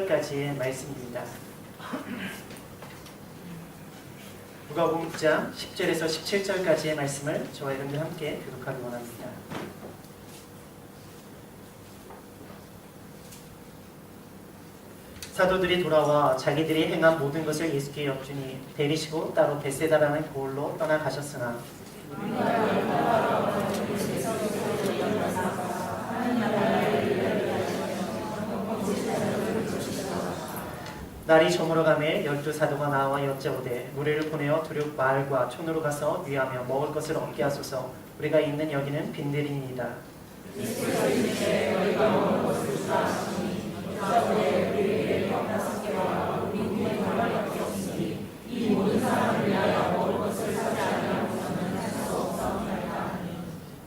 까지의 말씀입니다. 누가복음 9장 10절에서 17절까지의 말씀을 저와 여러분들 함께 교독하기 원합니다. 사도들이 돌아와 자기들이 행한 모든 것을 예수께 여쭈니 데리시고 따로 벳세다라는 고을로 떠나가셨으나 날이 저물어가매 12사도가 나와 여짜오되 무리를 보내어 두륙 마을과 촌으로 가서 위하며 먹을 것을 얻게 하소서. 우리가 있는 여기는 빈들이니이다.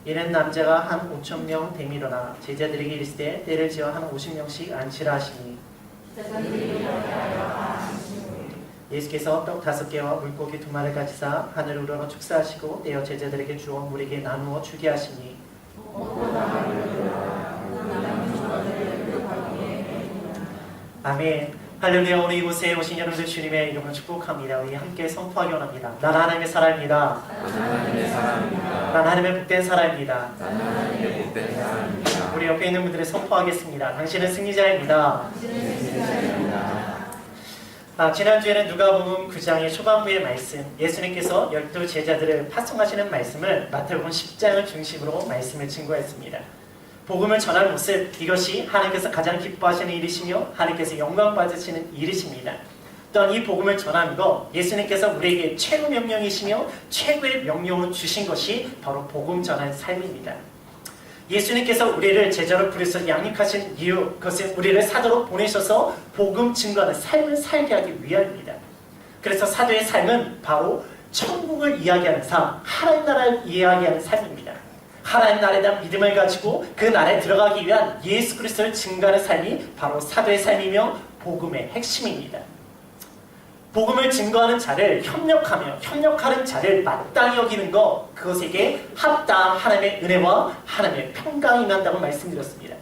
이는 남자가 한 5,000명 되밀어나 제자들에게 이르시되 때를 지어 한 50명씩 앉히라 하시니 예수께서 떡 5개와 물고기 2마리를 가지사 하늘을 우러러 축사하시고 떼어 제자들에게 주어 무리에게 나누어 주게 하시니 아멘. 할렐루야. 오늘 이곳에 오신 여러분들 주님의 이름으로 축복합니다. 우리 함께 선포하기 원합니다. 난 하나님의 사람입니다. 난 하나님의 복된 사람입니다. 우리 옆에 있는 분들의 선포하겠습니다. 당신은 승리자입니다. 지난주에는 누가복음 9장의 초반부의 말씀, 예수님께서 12 제자들을 파송하시는 말씀을 마태복음 10장을 중심으로 말씀을 증거했습니다. 복음을 전할 모습, 이것이 하나님께서 가장 기뻐하시는 일이시며 하나님께서 영광 받으시는 일이십니다. 또한 이 복음을 전하는 것, 예수님께서 우리에게 최고 명령이시며 최고의 명령으로 주신 것이 바로 복음 전하는 삶입니다. 예수님께서 우리를 제자로 부르셔서 양육하신 이유, 그것은 우리를 사도로 보내셔서 복음 증거하는 삶을 살게 하기 위함입니다. 그래서 사도의 삶은 바로 천국을 이야기하는 삶, 하나님 나라를 이야기하는 삶입니다. 하나님 나라에 대한 믿음을 가지고 그 나라에 들어가기 위한 예수 그리스도를 증거하는 삶이 바로 사도의 삶이며 복음의 핵심입니다. 복음을 증거하는 자를 협력하는 자를 마땅히 여기는 것, 그것에게 합당한 하나님의 은혜와 하나님의 평강이 임한다고 말씀드렸습니다.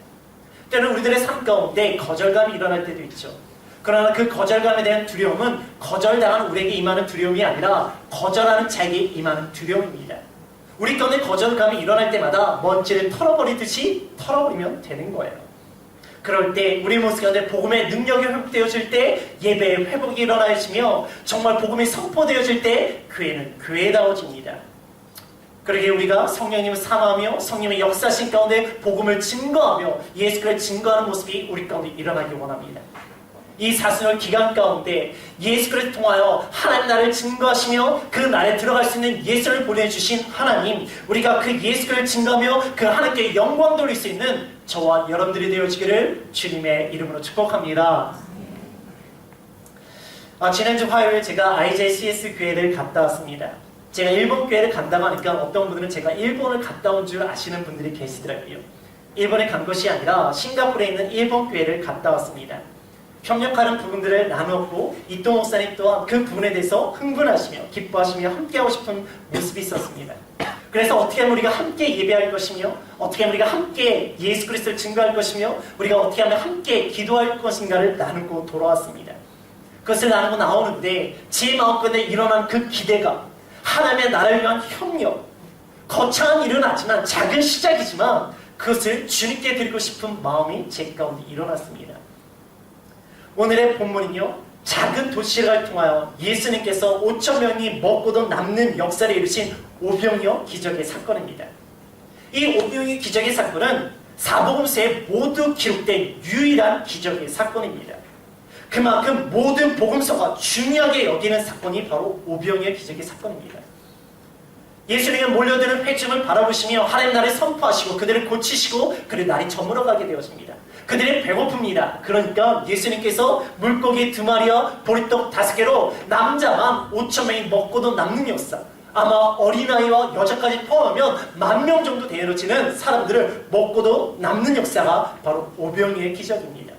때로는 우리들의 삶 가운데 거절감이 일어날 때도 있죠. 그러나 그 거절감에 대한 두려움은 거절당하는 우리에게 임하는 두려움이 아니라 거절하는 자에게 임하는 두려움입니다. 우리 가운데 거절감이 일어날 때마다 먼지를 털어버리듯이 털어버리면 되는 거예요. 그럴 때 우리 모습 가운데 복음의 능력이 회복되어질 때 예배의 회복이 일어나시며 정말 복음이 선포되어질 때 교회는 교회다워집니다. 그러기에 우리가 성령님을 사모하며 성령의 역사신 가운데 복음을 증거하며 예수 그리스도를 증거하는 모습이 우리 가운데 일어나기 원합니다. 이 사순절 기간 가운데 예수 그리스도를 통하여 하나님 나라를 증거하시며 그 나라에 들어갈 수 있는 예수를 보내주신 하나님, 우리가 그 예수 그리스도를 증거하며 그 하나님께 영광 돌릴 수 있는 저와 여러분들이 되어지기를 주님의 이름으로 축복합니다. 지난주 화요일 제가 IJCS 교회를 갔다 왔습니다. 제가 일본 교회를 간다고 하니까 어떤 분들은 제가 일본을 갔다 온 줄 아시는 분들이 계시더라고요. 일본에 간 것이 아니라 싱가포르에 있는 일본 교회를 갔다 왔습니다. 협력하는 부분들을 나누었고 이토 목사님 또한 그 부분에 대해서 흥분하시며 기뻐하시며 함께하고 싶은 모습이 있었습니다. 그래서 어떻게 하면 우리가 함께 예배할 것이며 어떻게 하면 우리가 함께 예수 그리스도를 증거할 것이며 우리가 어떻게 하면 함께 기도할 것인가를 나누고 돌아왔습니다. 그것을 나누고 나오는데 제 마음속에 일어난 그 기대가 하나님의 나라를 위한 협력, 거창한 일은 아니지만 작은 시작이지만 그것을 주님께 드리고 싶은 마음이 제 가운데 일어났습니다. 오늘의 본문은요, 작은 도시락을 통하여 예수님께서 5,000명이 먹고도 남는 역사를 이루신 오병이어 기적의 사건입니다. 이 오병이어 기적의 사건은 사복음서에 모두 기록된 유일한 기적의 사건입니다. 그만큼 모든 복음서가 중요하게 여기는 사건이 바로 오병이어 기적의 사건입니다. 예수님은 몰려드는 회중을 바라보시며 하나님 나라를 선포하시고 그들을 고치시고 그들의 날이 저물어가게 되어집니다. 그들이 배고픕니다. 그러니까 예수님께서 물고기 2마리와 보리떡 5개로 남자만 5,000명이 먹고도 남는 역사, 아마 어린아이와 여자까지 포함하면 10,000명 정도 되어지는 사람들을 먹고도 남는 역사가 바로 오병이어의 기적입니다.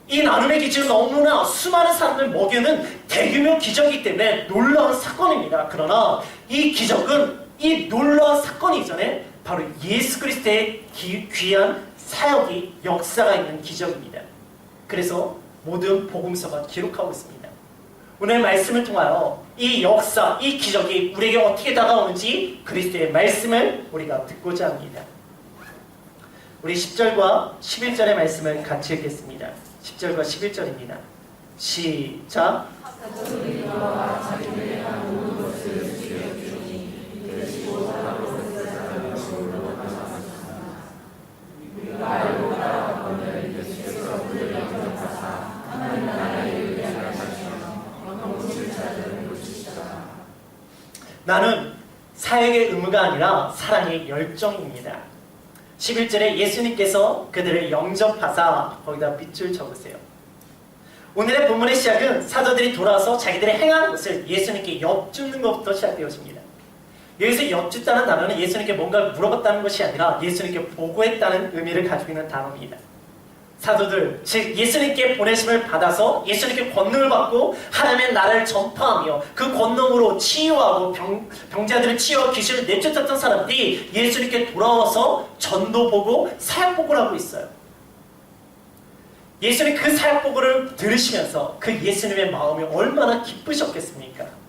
이 나눔의 기적은 너무나 수많은 사람들을 먹이는 대규모 기적이기 때문에 놀라운 사건입니다. 그러나 이 기적은 이 놀라운 사건이 이전에 바로 예수 그리스도의 귀한 사역이 역사가 있는 기적입니다. 그래서 모든 복음서가 기록하고 있습니다. 오늘 말씀을 통하여 이 역사, 이 기적이 우리에게 어떻게 다가오는지 그리스도의 말씀을 우리가 듣고자 합니다. 우리 10절과 11절의 말씀을 같이 읽겠습니다. 10절과 11절입니다. 시작. 나는 사역의 의무가 아니라 사랑의 열정입니다. 11절에 예수님께서 그들을 영접하사 거기다 밑줄 적으세요. 오늘의 본문의 시작은 사도들이 돌아와서 자기들이 행한 것을 예수님께 엿주는 것부터 시작되어집니다. 여기서 엿주다는 단어는 예수님께 뭔가 물어봤다는 것이 아니라 예수님께 보고했다는 의미를 가지고 있는 단어입니다. 사도들, 즉 예수님께 보내심을 받아서 예수님께 권능을 받고 하나님의 나라를 전파하며 그 권능으로 치유하고 병자들을 치유하고 귀신을 내쫓았던 사람들이 예수님께 돌아와서 전도보고 사역보고를 하고 있어요. 예수님 그 사역보고를 들으시면서 그 예수님의 마음이 얼마나 기쁘셨겠습니까?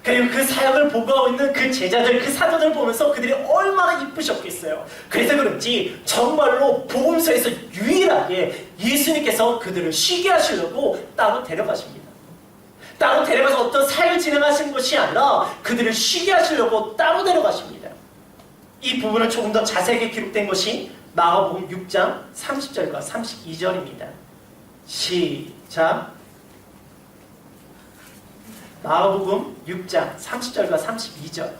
그리고 그 사역을 보고하고 있는 그 제자들, 그 사도들을 보면서 그들이 얼마나 기쁘셨겠어요. 그래서 그런지 정말로 복음서에서 유일하게 예수님께서 그들을 쉬게 하시려고 따로 데려가십니다. 따로 데려가서 어떤 사역을 진행하시는 것이 아니라 그들을 쉬게 하시려고 따로 데려가십니다. 이 부분은 조금 더 자세하게 기록된 것이 마가복음 6장 30절과 32절입니다. 시작. 마가복음 6장 30절과 32절.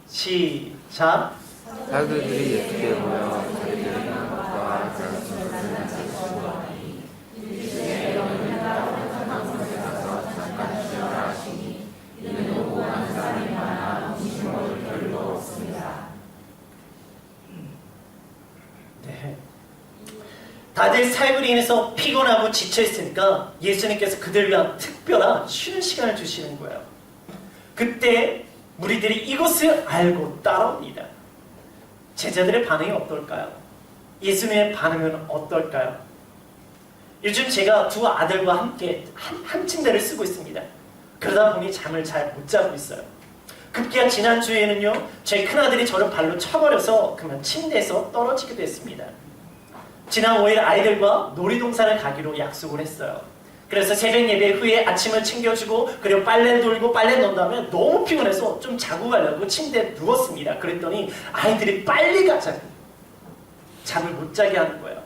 시작. 사도들이 예수께 모여 자기들이 것과 잠깐 쉬어라 하시니 이는 오고 가는 사람이 많아 음식 먹을 겨를도 없습니다. 네. 다들 사역으로 인해서 피곤하고 지쳐있으니까 예수님께서 그들을 위한 특별한 쉬는 시간을 주시는 거예요. 그때 무리들이 이것을 알고 따라옵니다. 제자들의 반응이 어떨까요? 예수님의 반응은 어떨까요? 요즘 제가 두 아들과 함께 한 침대를 쓰고 있습니다. 그러다 보니 잠을 잘 못 자고 있어요. 급기야 지난주에는요, 제 큰아들이 저를 발로 쳐버려서 그만 침대에서 떨어지기도 했습니다. 지난 5일 아이들과 놀이동산을 가기로 약속을 했어요. 그래서 새벽 예배 후에 아침을 챙겨주고 그리고 빨래를 돌고 빨래 넣은 다음에 너무 피곤해서 좀 자고 가려고 침대에 누웠습니다. 그랬더니 아이들이 빨리 가자고 잠을 못 자게 하는 거예요.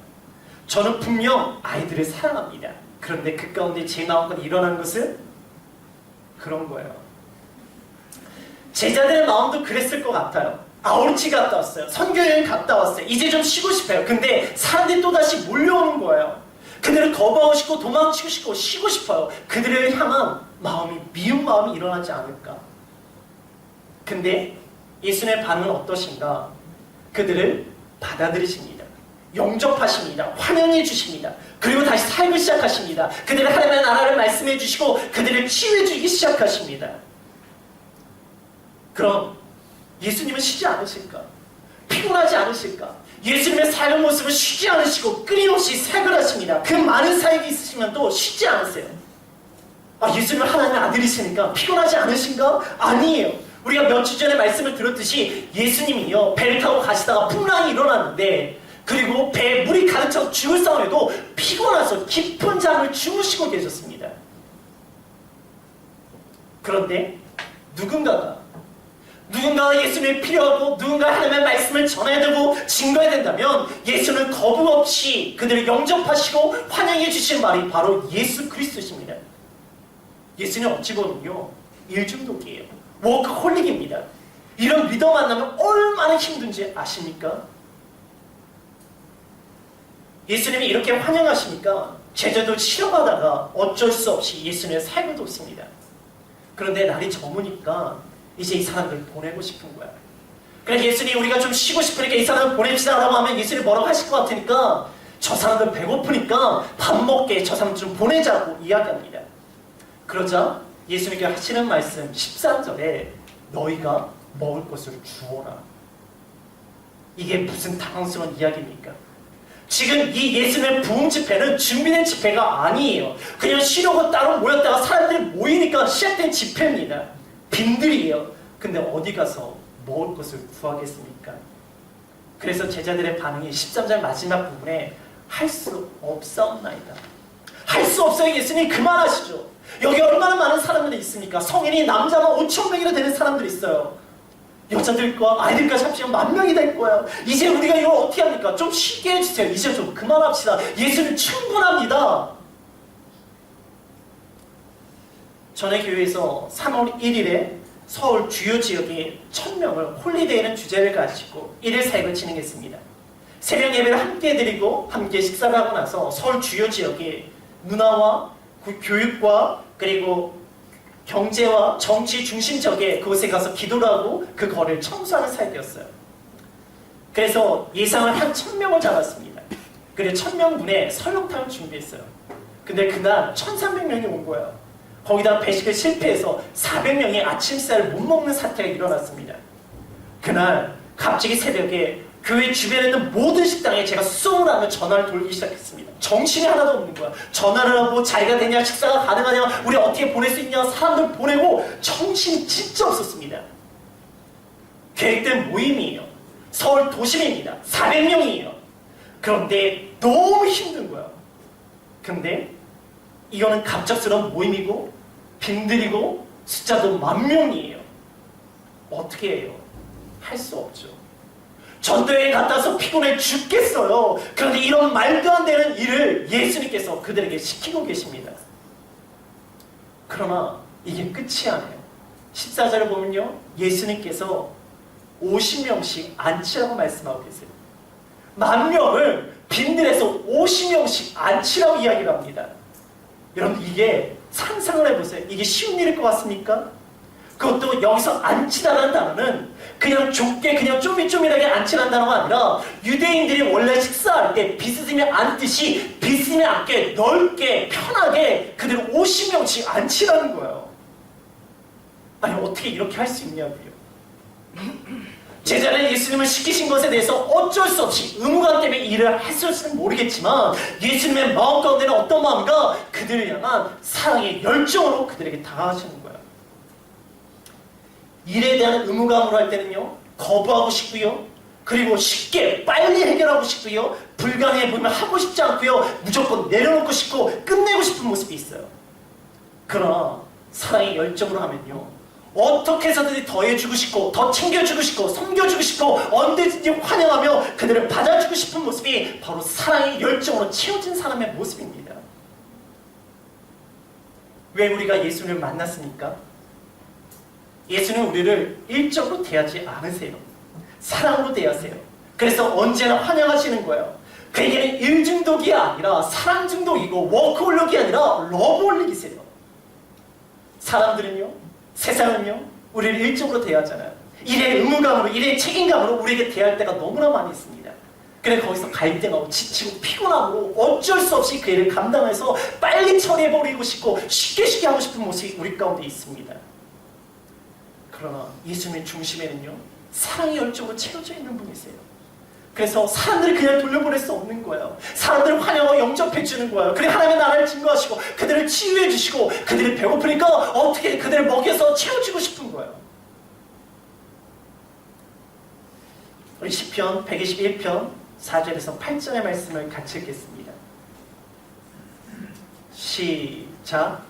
저는 분명 아이들을 사랑합니다. 그런데 그 가운데 제 마음껏 일어나는 것은 그런 거예요. 제자들의 마음도 그랬을 것 같아요. 아우르치 갔다 왔어요. 선교여행 갔다 왔어요. 이제 좀 쉬고 싶어요. 근데 사람들이 또다시 몰려오는 거예요. 그들을 거부하고 싶고 도망치고 싶고 쉬고 싶어요. 그들을 향한 마음이 미운 마음이 일어나지 않을까. 근데 예수님의 반응은 어떠신가? 그들을 받아들이십니다. 영접하십니다. 환영해 주십니다. 그리고 다시 사역을 시작하십니다. 그들의 하나님의 나라를 말씀해 주시고 그들을 치유해 주기 시작하십니다. 그럼 예수님은 쉬지 않으실까? 피곤하지 않으실까? 예수님의 사역 모습을 쉬지 않으시고 끊임없이 사역을 하십니다. 그 많은 사역이 있으시면도 쉬지 않으세요. 예수님은 하나님의 아들이시니까 피곤하지 않으신가? 아니에요. 우리가 몇 주 전에 말씀을 들었듯이 예수님이요, 배를 타고 가시다가 풍랑이 일어났는데 그리고 배에 물이 가득 차서 죽을 상황에도 피곤해서 깊은 잠을 주무시고 계셨습니다. 그런데 누군가가 예수님이 필요하고 누군가 하나님의 말씀을 전해야 되고 증거해야 된다면 예수는 거부 없이 그들을 영접하시고 환영해 주신 말이 바로 예수 그리스도십니다. 예수는 어찌 보면요, 일중독이에요. 워크홀릭입니다. 이런 리더 만나면 얼마나 힘든지 아십니까? 예수님이 이렇게 환영하시니까 제자도 싫어하다가 어쩔 수 없이 예수님의 사역을 돕습니다. 그런데 날이 저무니까 이제 이 사람들 보내고 싶은 거야. 그래서 예수님 우리가 좀 쉬고 싶으니까 이 사람을 보냅시다 라고 하면 예수님 뭐라고 하실 것 같으니까 저 사람들 배고프니까 밥 먹게 저 사람 좀 보내자고 이야기합니다. 그러자 예수님께 하시는 말씀 13절에 너희가 먹을 것을 주어라. 이게 무슨 당황스러운 이야기입니까? 지금 이 예수님의 부흥 집회는 준비된 집회가 아니에요. 그냥 쉬려고 따로 모였다가 사람들이 모이니까 시작된 집회입니다. 빈들이에요. 근데 어디 가서 먹을 것을 구하겠습니까? 그래서 제자들의 반응이 13절 마지막 부분에 할 수 없사옵나이다. 할 수 없어요. 예수님 그만하시죠. 여기 얼마나 많은 사람들이 있습니까? 성인이 남자만 5,000명이나 되는 사람들이 있어요. 여자들과 아이들까지 합치면 10,000명이 될 거예요. 이제 우리가 이걸 어떻게 합니까? 좀 쉬게 해주세요. 이제 좀 그만합시다. 예수는 충분합니다. 전에 교회에서 3월 1일에 서울 주요 지역에 1,000명을 홀리데이는 주제를 가지고 1일 사역을 진행했습니다. 새벽 예배를 함께 드리고 함께 식사를 하고 나서 서울 주요 지역에 문화와 교육과 그리고 경제와 정치 중심 지역에 그곳에 가서 기도를 하고 그 거리를 청소하는 사역이었어요. 그래서 예상을 한 1,000명을 잡았습니다. 그리고 1,000명분의 설렁탕을 준비했어요. 근데 그날 1,300명이 온 거예요. 거기다 배식을 실패해서 400명이 아침 식사를 못 먹는 사태가 일어났습니다. 그날 갑자기 새벽에 교회 주변에 있는 모든 식당에 제가 수송을 하며 전화를 돌리기 시작했습니다. 정신이 하나도 없는 거야. 전화를 하고 자리가 되냐, 식사가 가능하냐, 우리 어떻게 보낼 수 있냐, 사람들 보내고 정신이 진짜 없었습니다. 계획된 모임이에요. 서울 도심입니다. 400명이에요. 그런데 너무 힘든 거야. 근데 이거는 갑작스러운 모임이고 빈들이고 숫자도 10,000명이에요. 어떻게 해요? 할 수 없죠. 전도여행 갔다 와서 피곤해 죽겠어요. 그런데 이런 말도 안 되는 일을 예수님께서 그들에게 시키고 계십니다. 그러나 이게 끝이 아니에요. 14절을 보면요, 예수님께서 50명씩 앉히라고 말씀하고 계세요. 10,000명을 빈들에서 50명씩 앉히라고 이야기를 합니다. 여러분, 이게 상상을 해보세요. 이게 쉬운 일일 것 같습니까? 그것도 여기서 앉히다라는 단어는 그냥 좁게 그냥 쪼밀쪼밀하게 앉히라는 단어가 아니라 유대인들이 원래 식사할 때 비스듬히 앉듯이 비스듬히 앉게 넓게 편하게 그대로 50명씩 앉히라는 거예요. 아니 어떻게 이렇게 할 수 있냐고요. 제자는 예수님을 시키신 것에 대해서 어쩔 수 없이 의무감 때문에 일을 했을지는 모르겠지만 예수님의 마음 가운데는 어떤 마음인가? 그들을 향한 사랑의 열정으로 그들에게 다가가시는 거예요. 일에 대한 의무감으로 할 때는요, 거부하고 싶고요, 그리고 쉽게 빨리 해결하고 싶고요, 불가능해 보이면 하고 싶지 않고요, 무조건 내려놓고 싶고 끝내고 싶은 모습이 있어요. 그러나 사랑의 열정으로 하면요, 어떻게 해서든지 더해주고 싶고 더 챙겨주고 싶고 섬겨주고 싶고 언제든지 환영하며 그들을 받아주고 싶은 모습이 바로 사랑의 열정으로 채워진 사람의 모습입니다. 왜 우리가 예수님을 만났습니까? 예수는 우리를 일적으로 대하지 않으세요. 사랑으로 대하세요. 그래서 언제나 환영하시는 거예요. 그에게는 일 중독이 아니라 사랑 중독이고 워크홀릭이 아니라 러브홀릭이세요. 사람들은요, 세상은요, 우리를 일적으로 대하잖아요. 일의 의무감으로, 일의 책임감으로 우리에게 대할 때가 너무나 많이 있습니다. 그래 거기서 갈등하고 지치고 피곤하고 어쩔 수 없이 그 일을 감당해서 빨리 처리해버리고 싶고 쉽게 하고 싶은 모습이 우리 가운데 있습니다. 그러나 예수님의 중심에는요, 사랑의 열정으로 채워져 있는 분이세요. 그래서 사람들을 그냥 돌려보낼 수 없는 거예요. 사람들을 환영하고 영접해 주는 거예요. 그리고 하나님의 나라를 증거하시고 그들을 치유해 주시고 그들이 배고프니까 어떻게 그들을 먹여서 채워주고 싶은 거예요. 우리 시편 121편 4절에서 8절의 말씀을 같이 읽겠습니다. 시작.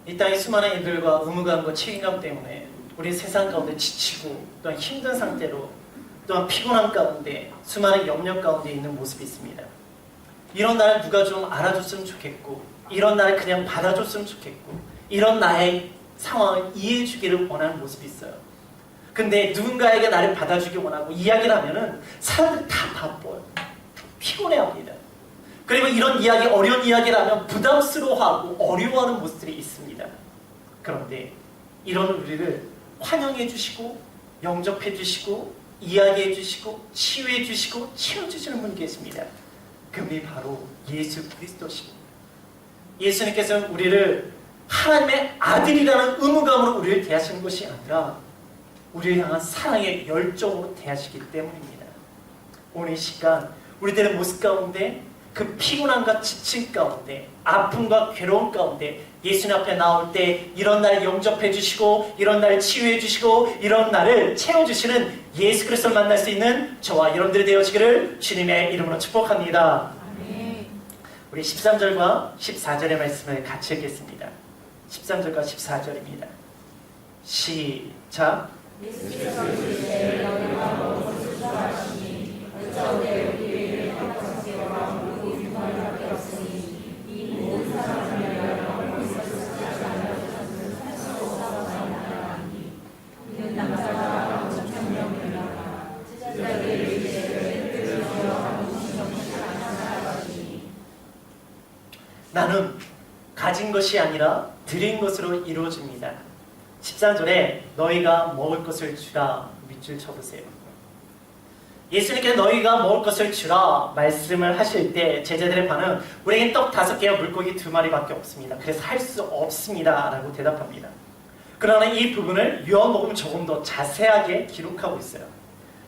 이 땅의 수많은 일들과 의무감과 책임감 때문에 우리 세상 가운데 지치고 또한 힘든 상태로 또한 피곤한 가운데 수많은 염려 가운데 있는 모습이 있습니다. 이런 나를 누가 좀 알아줬으면 좋겠고 이런 나를 그냥 받아줬으면 좋겠고 이런 나의 상황을 이해해 주기를 원하는 모습이 있어요. 근데 누군가에게 나를 받아주기 원하고 이야기를 하면은 사람들이 다 바빠요. 피곤해합니다. 그리고 이런 이야기, 어려운 이야기라면 부담스러워하고 어려워하는 모습들이 있습니다. 그런데 이런 우리를 환영해 주시고 영접해 주시고 이야기해 주시고 치유해 주시고 채워주시는 분이 계십니다. 그분이 바로 예수 그리스도십니다. 예수님께서는 우리를 하나님의 아들이라는 의무감으로 우리를 대하시는 것이 아니라 우리를 향한 사랑의 열정으로 대하시기 때문입니다. 오늘 이 시간 우리들의 모습 가운데 그 피곤함과 지침 가운데 아픔과 괴로움 가운데 예수님 앞에 나올 때 이런 날 영접해 주시고 이런 날 치유해 주시고 이런 날을 채워주시는 예수 그리스도를 만날 수 있는 저와 여러분들이 되어지기를 주님의 이름으로 축복합니다. 우리 13절과 14절의 말씀을 같이 읽겠습니다. 13절과 14절입니다. 시작. 나는 가진 것이 아니라 드린 것으로 이루어집니다. 13절에 너희가 먹을 것을 주라 밑줄 쳐보세요. 예수님께 너희가 먹을 것을 주라 말씀을 하실 때 제자들의 반응, 우리에겐 떡 5개와 물고기 2마리밖에 없습니다. 그래서 할 수 없습니다 라고 대답합니다. 그러나 이 부분을 요한복음은 조금 더 자세하게 기록하고 있어요.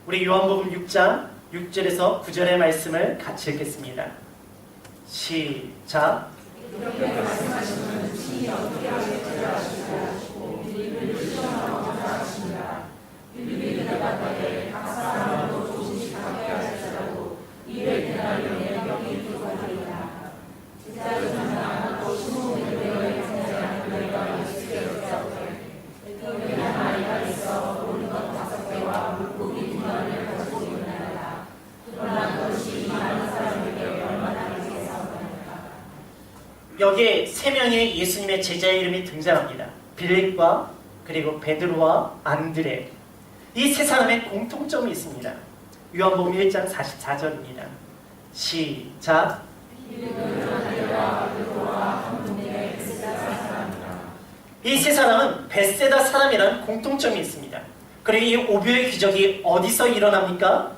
우리 요한복음 6장 6절에서 9절의 말씀을 같이 읽겠습니다. 시작. 여기에 3명의 예수님의 제자의 이름이 등장합니다. 빌립과 그리고 베드로와 안드레. 이 3사람의 공통점이 있습니다. 요한복음 1장 44절입니다. 시작. 이 3사람은 벳세다 사람이라는 공통점이 있습니다. 그리고 이 오병의 기적이 어디서 일어납니까?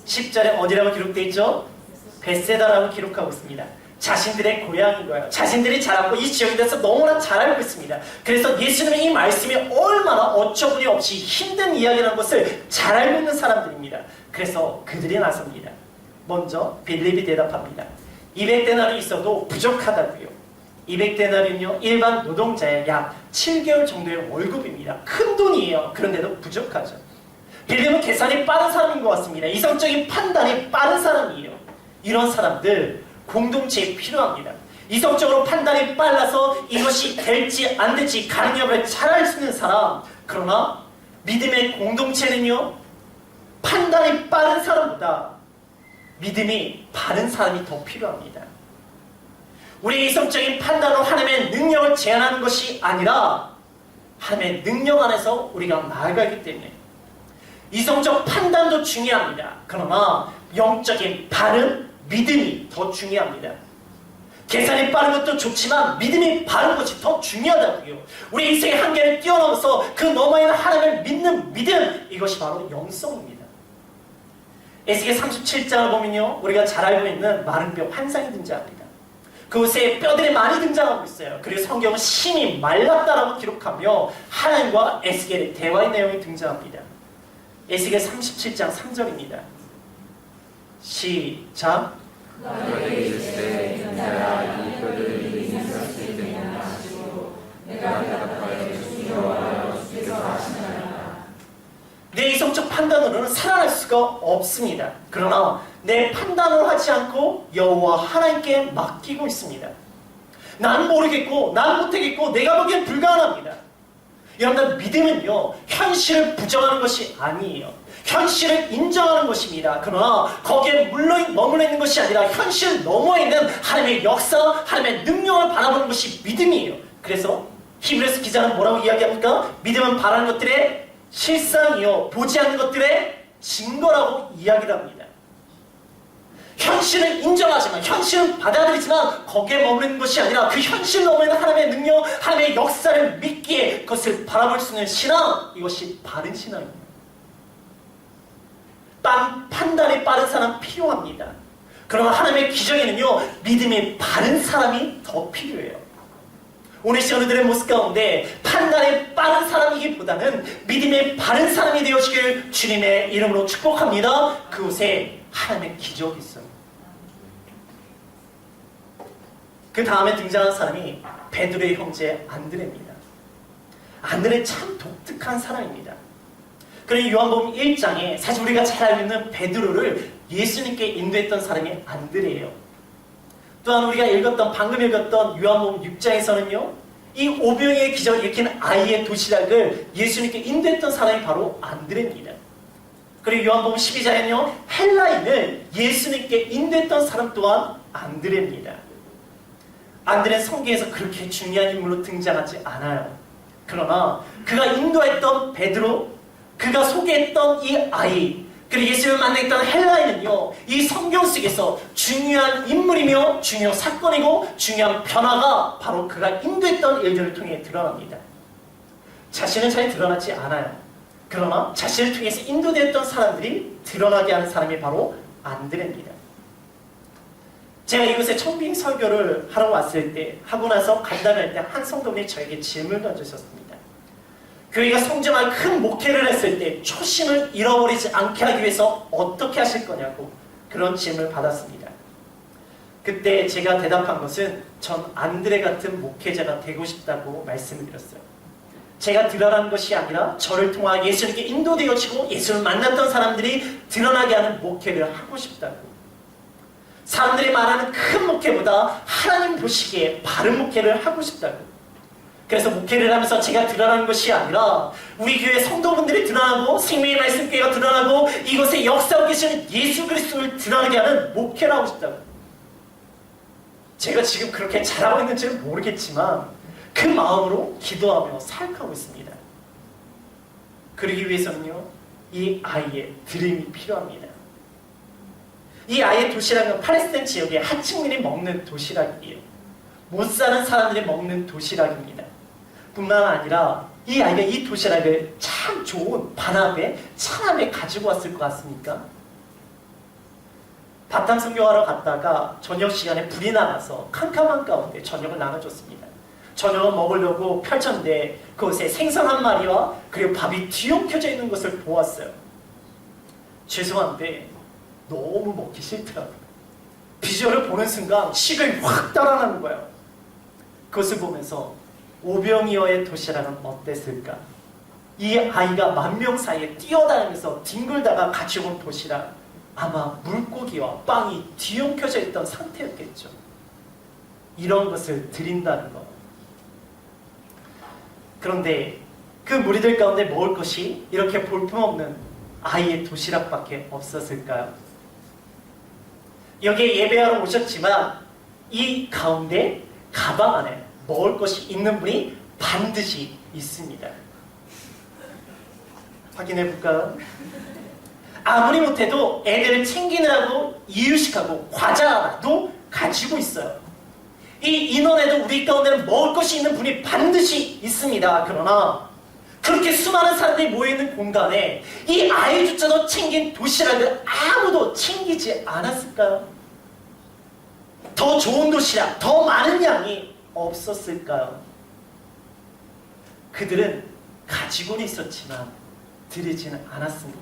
10절에 어디라고 기록되어 있죠? 벳세다라고 기록하고 있습니다. 자신들의 고향인 거예요. 자신들이 자랐고 이 지역에 대해서 너무나 잘 알고 있습니다. 그래서 예수님의 이 말씀이 얼마나 어처구니 없이 힘든 이야기라는 것을 잘 알고 있는 사람들입니다. 그래서 그들이 나섭니다. 먼저 빌립이 대답합니다. 200데나리 있어도 부족하다고요. 200데나리는요 일반 노동자의 약 7개월 정도의 월급입니다. 큰 돈이에요. 그런데도 부족하죠. 빌립은 계산이 빠른 사람인 것 같습니다. 이성적인 판단이 빠른 사람이에요. 이런 사람들 공동체에 필요합니다. 이성적으로 판단이 빨라서 이것이 될지 안 될지 가능 여부를 잘 알 수 있는 사람. 그러나 믿음의 공동체는요 판단이 빠른 사람보다 믿음이 바른 사람이 더 필요합니다. 우리의 이성적인 판단으로 하나님의 능력을 제한하는 것이 아니라 하나님의 능력 안에서 우리가 나아가기 때문에 이성적 판단도 중요합니다. 그러나 영적인 바른 믿음이 더 중요합니다. 계산이 빠른 것도 좋지만 믿음이 바른 것이 더 중요하다고요. 우리 인생의 한계를 뛰어넘어서 그 너머에 있는 하나님을 믿는 믿음, 이것이 바로 영성입니다. 에스겔 37장을 보면요 우리가 잘 알고 있는 마른 뼈 환상이 등장합니다. 그곳에 뼈들이 많이 등장하고 있어요. 그리고 성경은 심히 말랐다라고 기록하며 하나님과 에스겔의 대화의 내용이 등장합니다. 에스겔 37장 3절입니다. 시작. 내 이성적 판단으로는 살아날 수가 없습니다. 그러나 내 판단을 하지 않고 여호와 하나님께 맡기고 있습니다. 난 모르겠고 난 못하겠고 내가 보기엔 불가능합니다. 여러분들 믿음은요 현실을 부정하는 것이 아니에요. 현실을 인정하는 것입니다. 그러나 거기에 머물러 있는 것이 아니라 현실 너머에 있는 하나님의 역사, 하나님의 능력을 바라보는 것이 믿음이에요. 그래서 히브리서 기자는 뭐라고 이야기합니까? 믿음은 바라는 것들의 실상이요 보지 않는 것들의 증거라고 이야기를 합니다. 현실은 인정하지만, 현실은 받아들이지만 거기에 머무는 것이 아니라 그 현실 너머에는 하나님의 능력, 하나님의 역사를 믿기에 그것을 바라볼 수 있는 신앙, 이것이 바른 신앙입니다. 판단이 빠른 사람 필요합니다. 그러나 하나님의 기적에는요, 믿음이 바른 사람이 더 필요해요. 오늘 시간들의 모습 가운데 판단이 빠른 사람이기보다는 믿음이 바른 사람이 되어지길 주님의 이름으로 축복합니다. 그곳에 하나님의 기적이 있어요. 그 다음에 등장한 사람이 베드로의 형제 안드레입니다. 안드레 참 독특한 사람입니다. 그리고 요한복음 1장에 사실 우리가 잘 알고 있는 베드로를 예수님께 인도했던 사람이 안드레예요. 또한 우리가 방금 읽었던 요한복음 6장에서는요, 이 오병이의 기적을 일으킨 아이의 도시락을 예수님께 인도했던 사람이 바로 안드레입니다. 그리고 요한복음 12장에는요, 헬라인을 예수님께 인도했던 사람 또한 안드레입니다. 안드레는 성경에서 그렇게 중요한 인물로 등장하지 않아요. 그러나 그가 인도했던 베드로, 그가 소개했던 이 아이, 그리고 예수님을 만났던 헬라인은요, 이 성경 속에서 중요한 인물이며 중요한 사건이고 중요한 변화가 바로 그가 인도했던 일들을 통해 드러납니다. 자신은 잘 드러나지 않아요. 그러나 자신을 통해서 인도되었던 사람들이 드러나게 하는 사람이 바로 안드레입니다. 제가 이곳에 청빙 설교를 하러 왔을 때, 하고 나서 간담회할 때 한 성도분이 저에게 질문을 던지셨습니다. 교회가 성장한 큰 목회를 했을 때 초심을 잃어버리지 않게 하기 위해서 어떻게 하실 거냐고 그런 질문을 받았습니다. 그때 제가 대답한 것은 전 안드레 같은 목회자가 되고 싶다고 말씀을 드렸어요. 제가 드러난 것이 아니라 저를 통하 예수님께 인도되어지고 예수를 만났던 사람들이 드러나게 하는 목회를 하고 싶다고. 사람들이 말하는 큰 목회보다 하나님 보시기에 바른 목회를 하고 싶다고. 그래서 목회를 하면서 제가 드러나는 것이 아니라 우리 교회 성도분들이 드러나고 생명의 말씀교회가 드러나고 이곳에 역사하고 계시는 예수 그리스도를 드러나게 하는 목회를 하고 싶다고. 제가 지금 그렇게 잘하고 있는지는 모르겠지만 그 마음으로 기도하며 사역하고 있습니다. 그러기 위해서는요, 이 아이의 드림이 필요합니다. 이 아이의 도시락은 팔레스타인 지역의 하층민이 먹는 도시락이에요. 못 사는 사람들이 먹는 도시락입니다. 뿐만 아니라 이 아이가 이 도시락을 참 좋은 반합에 차함에 가지고 왔을 것 같습니까? 바탕 선교하러 갔다가 저녁 시간에 불이 나가서 캄캄한 가운데 저녁을 나눠줬습니다. 저녁을 먹으려고 펼쳤는데 그곳에 생선 한 마리와 그리고 밥이 뒤엉켜져 있는 것을 보았어요. 죄송한데 너무 먹기 싫더라고요. 비주얼을 보는 순간 식을 확 달아나는 거예요. 그것을 보면서 오병이어의 도시락은 어땠을까? 이 아이가 만명 사이에 뛰어다니면서 뒹굴다가 가지고 온 도시락, 아마 물고기와 빵이 뒤엉켜져 있던 상태였겠죠. 이런 것을 드린다는 것. 그런데 그 무리들 가운데 먹을 것이 이렇게 볼품없는 아이의 도시락밖에 없었을까요? 여기에 예배하러 오셨지만 이 가운데 가방 안에 먹을 것이 있는 분이 반드시 있습니다. 확인해 볼까요? 아무리 못해도 애들을 챙기느라고 이유식하고 과자도 가지고 있어요. 이 인원에도 우리 가운데는 먹을 것이 있는 분이 반드시 있습니다. 그러나 그렇게 수많은 사람들이 모여있는 공간에 이 아이조차도 챙긴 도시락을 아무도 챙기지 않았을까요? 더 좋은 도시락, 더 많은 양이 없었을까요? 그들은 가지고는 있었지만 드리지는 않았습니다.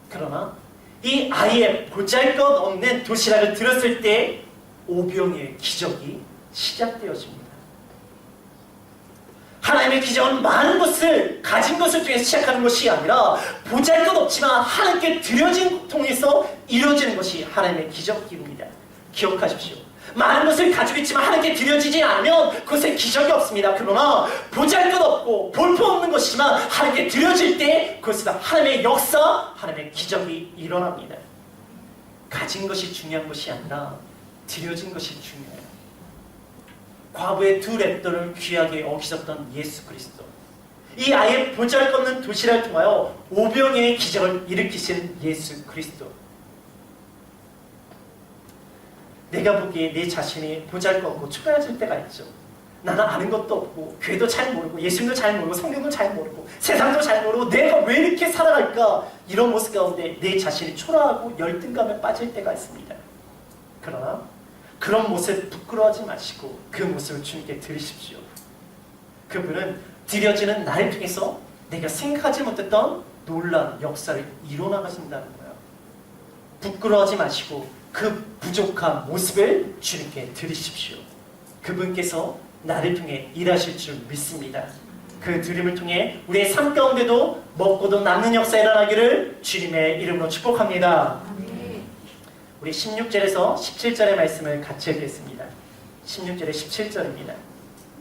그러나 이 아이의 보잘것없는 도시락을 들었을 때 오병이의 기적이 시작되어집니다. 하나님의 기적은 많은 것을 가진 것을 통해서 시작하는 것이 아니라 보잘것없지만 하나님께 드려진 것 통해서 이루어지는 것이 하나님의 기적입니다. 기억하십시오. 많은 것을 가지고 있지만 하나님께 드려지지 않으면 그것에 기적이 없습니다. 그러나 보잘것없고 볼품없는 것이지만 하나님께 드려질 때 그것은 하나님의 역사, 하나님의 기적이 일어납니다. 가진 것이 중요한 것이 아니라 드려진 것이 중요해요. 과부의 두 랩돌을 귀하게 여기셨던 예수 그리스도, 이 아이의 보잘것없는 도시락을 통하여 오병이어의 기적을 일으키신 예수 그리스도, 내가 보기에 내 자신이 보잘것없고 초라해질 때가 있죠. 나는 아는 것도 없고 교회도 잘 모르고 예수님도 잘 모르고 성경도 잘 모르고 세상도 잘 모르고 내가 왜 이렇게 살아갈까? 이런 모습 가운데 내 자신이 초라하고 열등감에 빠질 때가 있습니다. 그러나 그런 모습 부끄러워하지 마시고 그 모습을 주님께 드리십시오. 그분은 드려지는 나를 통해서 내가 생각하지 못했던 놀라운 역사를 이뤄나가신다는 거예요. 부끄러워하지 마시고 그 부족한 모습을 주님께 드리십시오. 그분께서 나를 통해 일하실 줄 믿습니다. 그 드림을 통해 우리의 삶 가운데도 먹고도 남는 역사 일어나기를 주님의 이름으로 축복합니다. 우리 16절에서 17절의 말씀을 같이 읽겠습니다. 16절에 17절입니다.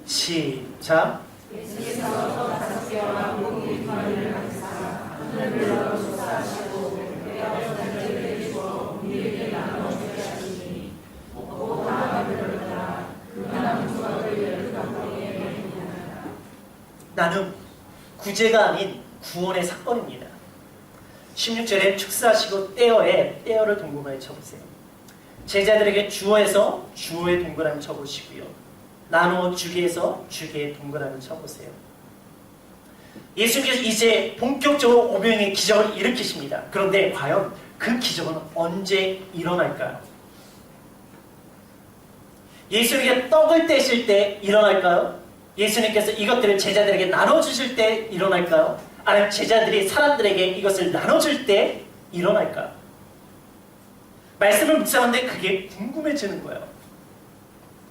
시작. 예수께서 다섯 개와 고기 두 마리를 가지사 하늘을 조사하시고 베어 주시고 우리에게 나눠 주게 하시니 먹고 다 배부르다 그 남은 조각을 열두 가구에 내리니라. 나는 구제가 아닌 구원의 사건입니다. 16절에 축사하시고 떼어를 동그라미 쳐보세요. 제자들에게 주어에서 주어의 동그라미 쳐보시고요. 나누어 주기에서 주기의 동그라미 쳐보세요. 예수님께서 이제 본격적으로 오병의 기적을 일으키십니다. 그런데 과연 그 기적은 언제 일어날까요? 예수님께 떡을 떼실 때 일어날까요? 예수님께서 이것들을 제자들에게 나눠주실 때 일어날까요? 아니면 제자들이 사람들에게 이것을 나눠줄 때 일어날까요? 말씀을 묵상하는데 그게 궁금해지는 거예요.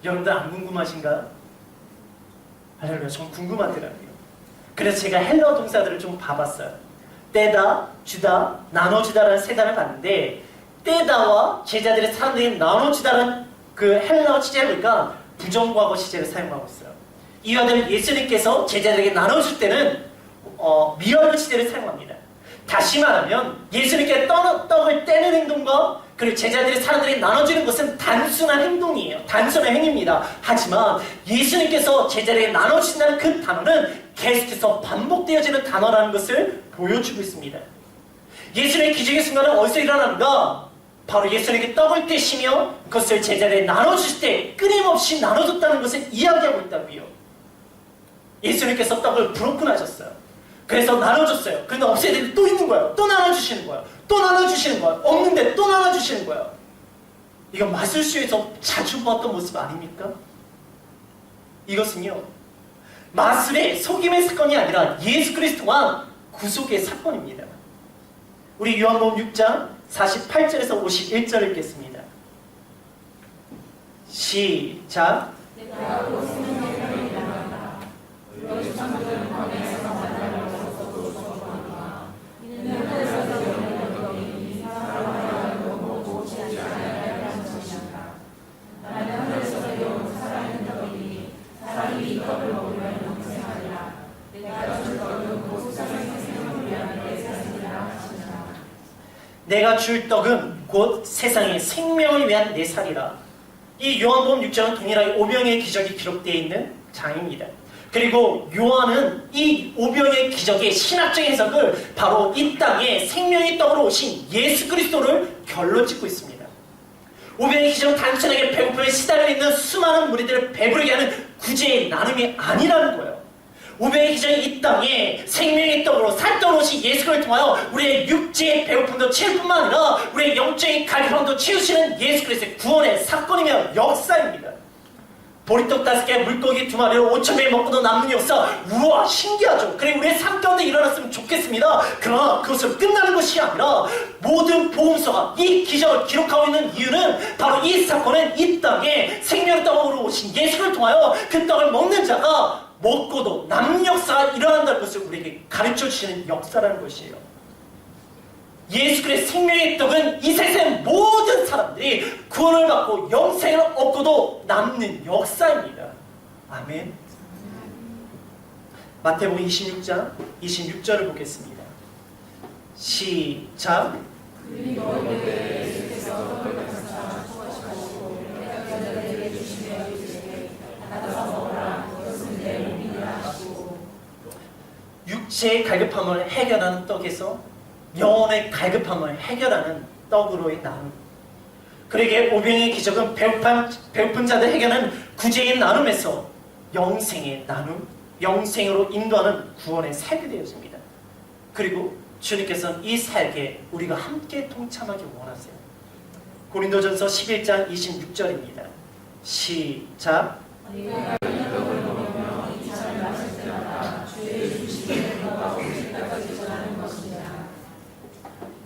여러분들 안 궁금하신가요? 할렐루야, 전 궁금하더라고요. 그래서 제가 헬러 동사들을 좀 봐봤어요. 떼다, 주다, 나눠주다라는 세 단어를 봤는데 떼다와 제자들의 사람들이 나눠주다라는 그 헬러 시제를 보니까 부정과거 시제를 사용하고 있어요. 이와 달리 예수님께서 제자들에게 나눠줄 때는 미완료 시제를 사용합니다. 다시 말하면 예수님께 떡을 떼는 행동과 그리고 제자들이 사람들이 나눠주는 것은 단순한 행동이에요. 단순한 행위입니다. 하지만 예수님께서 제자들에게 나눠주신다는 그 단어는 계속해서 반복되어지는 단어라는 것을 보여주고 있습니다. 예수님의 기적의 순간은 어디서 일어나는가? 바로 예수님께 떡을 떼시며 그것을 제자들에게 나눠주실 때 끊임없이 나눠줬다는 것을 이야기하고 있다고요. 예수님께서 떡을 브로큰하셨어요. 그래서 나눠줬어요. 그런데 없애야 되는데 또 있는 거예요. 또 나눠주시는 거예요. 또 나눠주시는 거예요. 없는데 또 나눠주시는 거예요. 이건 마술쇼에서 자주 보았던 모습 아닙니까? 이것은요, 마술의 속임의 사건이 아니라 예수 그리스도와 구속의 사건입니다. 우리 요한복음 6장 48절에서 51절 읽겠습니다. 시작. 내가 곧 생명의 나간다. 너희 천국은 광야에서 만나려고 주었거니와 이는 하늘에서 내려오는 떡이 사람을 먹고 취하지 않아야 하는 것이니라. 나는 하늘에서 내려온 살아있는 떡이니 사람이 이 떡을 먹으면 영생하리라. 내가 줄 떡은 곧 세상의 생명을 위한 내 살이라 하시니라. 내가 줄 떡은 곧 세상의 생명을 위한 내 살이라. 이 요한복음 6장은 동일하게 오병의 기적이 기록되어 있는 장입니다. 그리고 요한은 이 오병의 기적의 신학적 해석을 바로 이 땅에 생명의 떡으로 오신 예수 그리스도를 결로 짓고 있습니다. 오병의 기적은 단순하게 배고픔에 시달려 있는 수많은 무리들을 배부르게 하는 구제의 나눔이 아니라는 거예요. 오병의 기적이 이 땅에 생명의 떡으로 살떡으로 오신 예수를 통하여 우리의 육체의 배고픔도 채울 뿐만 아니라 우리의 영적인 갈급함도 채우시는 예수 그리스도의 구원의 사건이며 역사입니다. 보리떡 5개, 물고기 2마리로 5,000명이 먹고도 남는 역사, 우와 신기하죠. 그리고 우리의 삶 가운데 일어났으면 좋겠습니다. 그러나 그것으로 끝나는 것이 아니라 모든 복음서가 이 기적을 기록하고 있는 이유는 바로 이 사건은 이 땅에 생명의 떡으로 오신 예수를 통하여 그 떡을 먹는 자가 먹고도 남는 역사가 일어난다는 것을 우리에게 가르쳐주시는 역사라는 것이에요. 예수 그리스도의 생명의 떡은 이 세상의 모든 사람들이 구원을 받고 영생을 얻고도 남는 역사입니다. 아멘. 마태복음 26장 26절을 보겠습니다. 시작. 그리고 예수께서 떡을 가져다 주시고 제자들에게 주시며 이르시되 받아서 먹으라. 이것은 내 몸이라 하시고. 육체의 갈급함을 해결하는 떡에서 영혼의 갈급함을 해결하는 떡으로의 나눔. 그러기에 오병이의 기적은 배고픈 자들 해결하는 구제의 나눔에서 영생의 나눔, 영생으로 인도하는 구원의 살게 되어집니다. 그리고 주님께서는 이 살게 우리가 함께 동참하기 원하세요. 고린도전서 11장 26절입니다. 시작.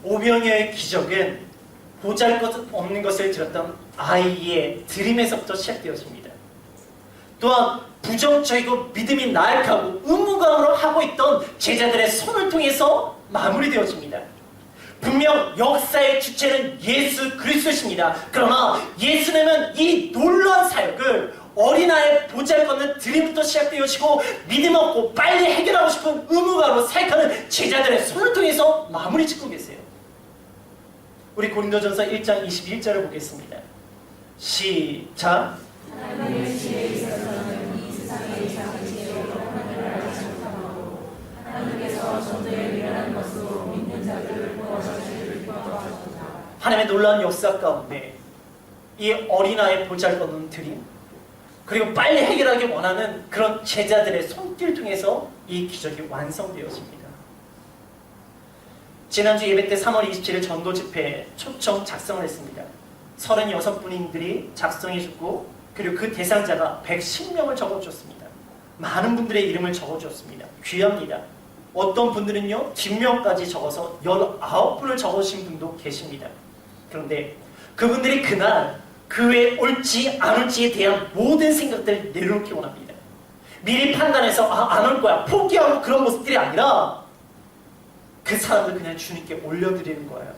오병이어의 기적은 보잘것없는 것을 들었던 아이의 드림에서부터 시작되었습니다. 또한 부정적이고 믿음이 나약하고 의무감으로 하고 있던 제자들의 손을 통해서 마무리되어집니다. 분명 역사의 주체는 예수 그리스도십니다. 그러나 예수님은 이 놀라운 사역을 어린아이의 보잘것없는 드림부터 시작되어지고 믿음 없고 빨리 해결하고 싶은 의무감으로 사역하는 제자들의 손을 통해서 마무리 짓고 계세요. 우리 고린도전서 1장 21절을 보겠습니다. 시작. 하나님의 지혜에 있어서는 이 세상의 작은 지혜로 하나님을 알지 못하고 하나님께서 전도에 미련한 것으로 믿는 자들을 구원하시기를 기뻐하셨다. 하나님의 놀라운 역사 가운데 이 어린아이의 보잘것없는 드림, 그리고 빨리 해결하기 원하는 그런 제자들의 손길 통해서 이 기적이 완성되었습니다. 지난주 예배 때 3월 27일 전도 집회에 초청 작성을 했습니다. 36분들이 작성해주고 그리고 그 대상자가 110명을 적어주었습니다. 많은 분들의 이름을 적어주었습니다. 귀합니다. 어떤 분들은요 뒷명까지 적어서 19분을 적어주신 분도 계십니다. 그런데 그분들이 그날 그 외에 옳지 안 옳지에 대한 모든 생각들을 내려놓기 원합니다. 미리 판단해서 안 올 거야 포기하고 그런 모습들이 아니라 그 사람들 그냥 주님께 올려드리는 거예요.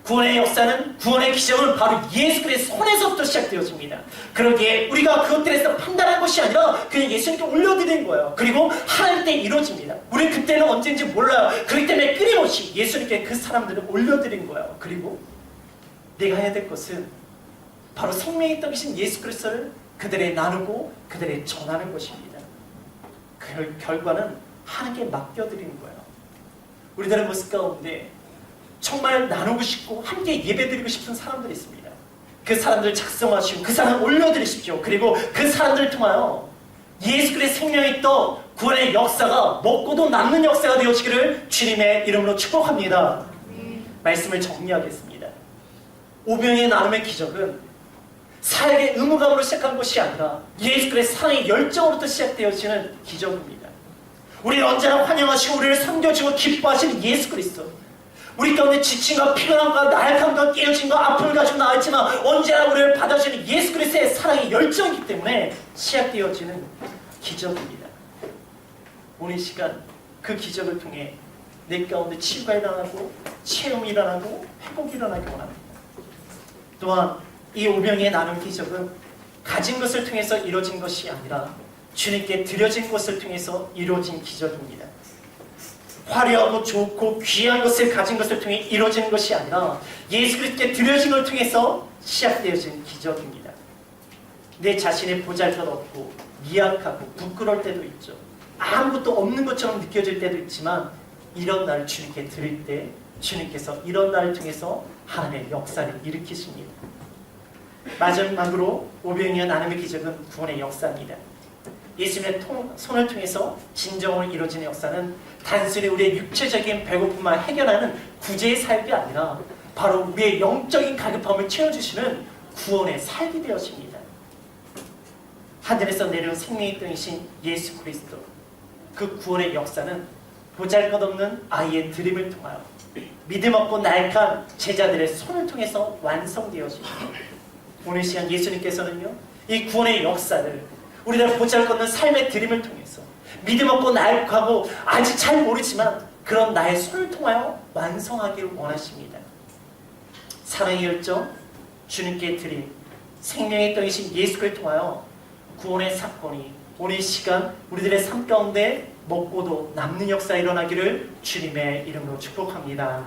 구원의 역사는, 구원의 기적은 바로 예수 그리스도의 손에서부터 시작되어집니다. 그러기에 우리가 그것들에서 판단한 것이 아니라 그냥 예수님께 올려드리는 거예요. 그리고 하나님 때 이루어집니다. 우리 그때는 언제인지 몰라요. 그렇기 때문에 끊임없이 예수님께 그 사람들을 올려드리는 거예요. 그리고 내가 해야 될 것은 바로 생명이 떡이신 예수 그리스도를 그들에 나누고 그들에 전하는 것입니다. 그 결과는 하나님께 맡겨드리는 거예요. 우리들의 모습 가운데 정말 나누고 싶고 함께 예배드리고 싶은 사람들이 있습니다. 그 사람들을 작성하시고 그 사람을 올려드리십시오. 그리고 그 사람들을 통하여 예수 그리스도의 생명의 떡 구원의 역사가 먹고도 남는 역사가 되어지기를 주님의 이름으로 축복합니다. 말씀을 정리하겠습니다. 오병이의 나눔의 기적은 사역의 의무감으로 시작한 것이 아니라 예수 그리스도의 사랑의 열정으로부터 시작되어지는 기적입니다. 우리를 언제나 환영하시고 우리를 섬겨주고 기뻐하시는 예수 그리스도, 우리 가운데 지침과 피곤함과 나약함과 깨어짐과 아픔을 가지고 나왔지만 언제나 우리를 받아주는 예수 그리스도의 사랑의 열정이기 때문에 시작되어지는 기적입니다. 오늘 시간 그 기적을 통해 내 가운데 치유가 일어나고 체험이 일어나고 회복이 일어나기 원합니다. 또한 이 오병이의 나눔 기적은 가진 것을 통해서 이루어진 것이 아니라 주님께 드려진 것을 통해서 이루어진 기적입니다. 화려하고 좋고 귀한 것을 가진 것을 통해 이루어지는 것이 아니라 예수 그리스도께 드려진 것을 통해서 시작되어진 기적입니다. 내 자신의 보잘것없고 미약하고 부끄러울 때도 있죠. 아무것도 없는 것처럼 느껴질 때도 있지만 이런 날을 주님께 드릴 때 주님께서 이런 날을 통해서 하나님의 역사를 일으키십니다. 마지막으로 오병이어 나눔의 기적은 구원의 역사입니다. 예수님의 손을 통해서 진정으로 이루어지는 역사는 단순히 우리의 육체적인 배고픔만 해결하는 구제의 사역이 아니라 바로 우리의 영적인 가급함을 채워주시는 구원의 삶이 되어집니다. 하늘에서 내려온 생명의 떡이신 예수 그리스도, 그 구원의 역사는 보잘것없는 아이의 드림을 통하여 믿음 없고 나약한 제자들의 손을 통해서 완성되어집니다. 오늘 시간 예수님께서는요 이 구원의 역사를 우리들 보잘것없는 삶의 드림을 통해서 믿음 없고 나약하고 아직 잘 모르지만 그런 나의 손을 통하여 완성하기를 원하십니다. 사랑의 열정, 주님께 드림, 생명의 떡이신 예수 그리스도를 통하여 구원의 사건이 오늘 시간 우리들의 삶 가운데 먹고도 남는 역사 일어나기를 주님의 이름으로 축복합니다.